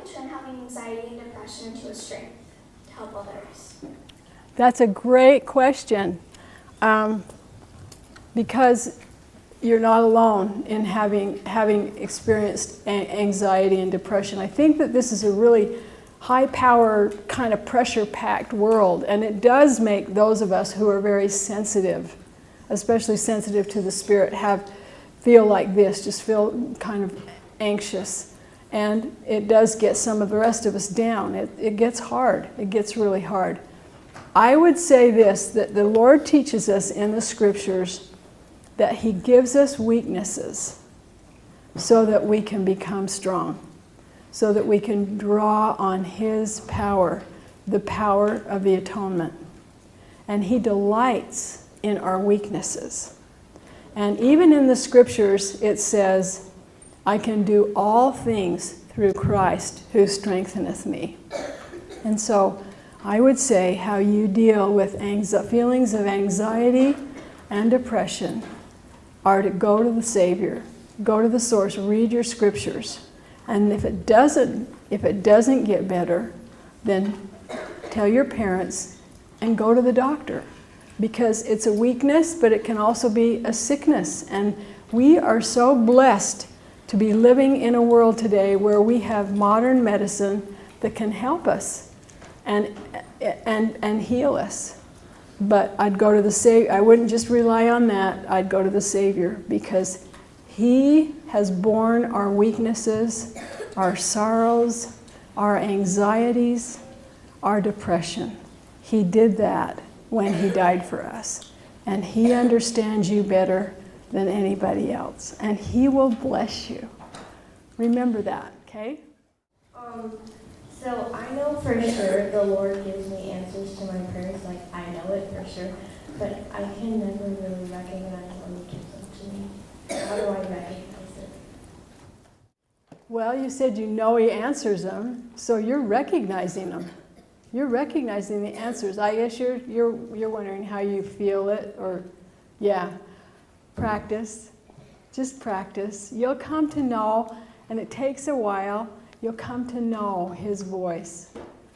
turn having anxiety and depression into a strength to help others? That's a great question, because you're not alone in having experienced anxiety and depression. I think that this is a really high-power, kind of pressure-packed world, and it does make those of us who are very sensitive, especially sensitive to the Spirit, feel like this, just feel kind of anxious. And it does get some of the rest of us down. It gets hard. It gets really hard. I would say this, that the Lord teaches us in the Scriptures that He gives us weaknesses so that we can become strong, so that we can draw on His power, the power of the atonement. And He delights in our weaknesses. And even in the Scriptures, it says, I can do all things through Christ who strengtheneth me. And so I would say how you deal with feelings of anxiety and depression are to go to the Savior, go to the source, read your Scriptures. And if it doesn't get better, then tell your parents and go to the doctor. Because it's a weakness, but it can also be a sickness. And we are so blessed to be living in a world today where we have modern medicine that can help us and heal us. But I'd go to the Savior. I wouldn't just rely on that. I'd go to the Savior, because He has borne our weaknesses, our sorrows, our anxieties, our depression. He did that when He died for us. And He understands you better than anybody else. And He will bless you. Remember that, okay? So I know for sure the Lord gives me answers to my prayers. Like, I know it for sure. But I can never really recognize when He gives them to me. How do I recognize it? Well, you said you know He answers them, so you're recognizing them. You're recognizing the answers. I guess you're wondering how you feel it, or, yeah, practice. Just practice. You'll come to know, and it takes a while, you'll come to know His voice.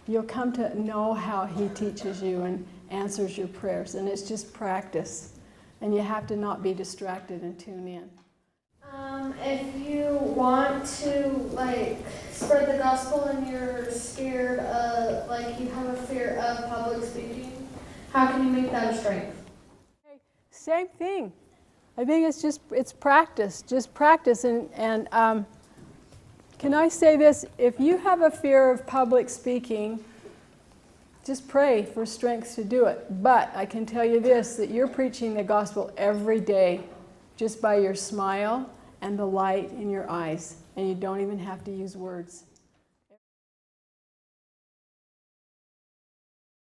You'll come to know how He teaches you and answers your prayers, and it's just practice. And you have to not be distracted and tune in. If you want to spread the gospel and you're scared of, you have a fear of public speaking, how can you make that a strength? Same thing. I think it's practice. Just practice. And can I say this? If you have a fear of public speaking, just pray for strength to do it. But I can tell you this, that you're preaching the gospel every day just by your smile and the light in your eyes, and you don't even have to use words.